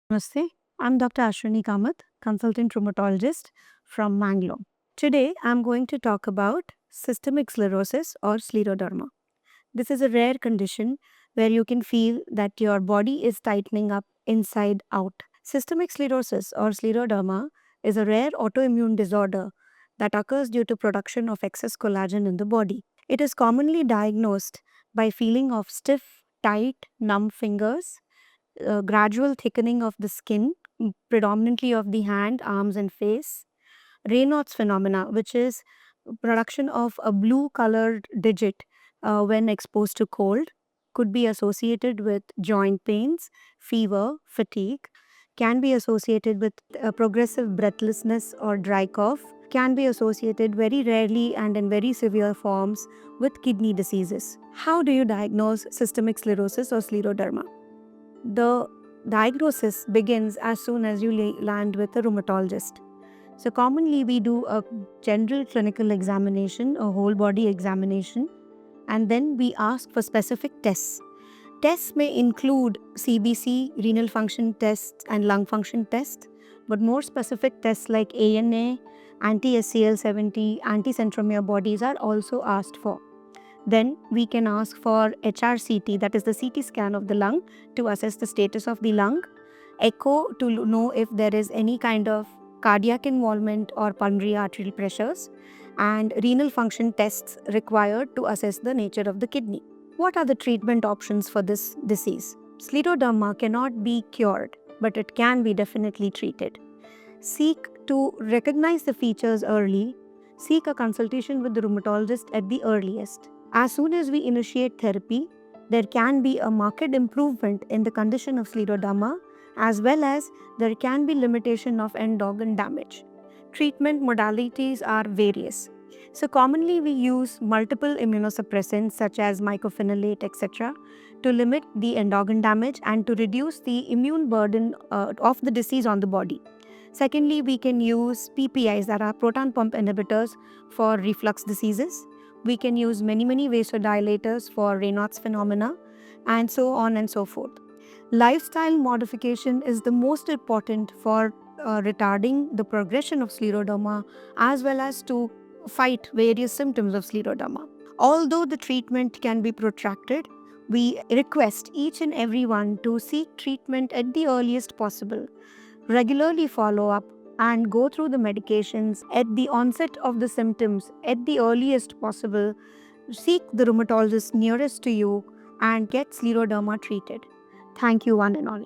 Namaste. I'm Dr. Ashwini Kamath, consultant rheumatologist from Mangalore. Today, I'm going to talk about systemic sclerosis or scleroderma. This is a rare condition where you can feel that your body is tightening up inside out. Systemic sclerosis or scleroderma is a rare autoimmune disorder that occurs due to production of excess collagen in the body. It is commonly diagnosed by feeling of stiff, tight, numb fingers, gradual thickening of the skin, predominantly of the hand, arms, and face. Raynaud's phenomena, which is production of a blue colored digit when exposed to cold, could be associated with joint pains, fever, fatigue, can be associated with progressive breathlessness or dry cough, can be associated very rarely and in very severe forms with kidney diseases. How do you diagnose systemic sclerosis or scleroderma? The diagnosis begins as soon as you land with a rheumatologist. So, commonly we do a general clinical examination, a whole body examination, and then we ask for specific tests. Tests may include CBC, renal function tests, and lung function tests, but more specific tests like ANA, anti-SCL70, anti-centromere bodies are also asked for. Then we can ask for HRCT, that is the CT scan of the lung, to assess the status of the lung, echo to know if there is any kind of cardiac involvement or pulmonary arterial pressures, and renal function tests required to assess the nature of the kidney. What are the treatment options for this disease? Scleroderma cannot be cured, but it can be definitely treated. Seek to recognize the features early. Seek a consultation with the rheumatologist at the earliest. As soon as we initiate therapy, there can be a marked improvement in the condition of scleroderma, as well as there can be limitation of end organ damage. Treatment modalities are various. So commonly we use multiple immunosuppressants such as mycophenolate, etc., to limit the end organ damage and to reduce the immune burden of the disease on the body. Secondly, we can use PPIs, that are proton pump inhibitors, for reflux diseases. We can use many vasodilators for Raynaud's phenomena, and so on and so forth. Lifestyle modification is the most important for retarding the progression of scleroderma as well as to fight various symptoms of scleroderma. Although the treatment can be protracted, we request each and everyone to seek treatment at the earliest possible. Regularly follow up and go through the medications at the onset of the symptoms at the earliest possible. Seek the rheumatologist nearest to you and get scleroderma treated. Thank you, one and all.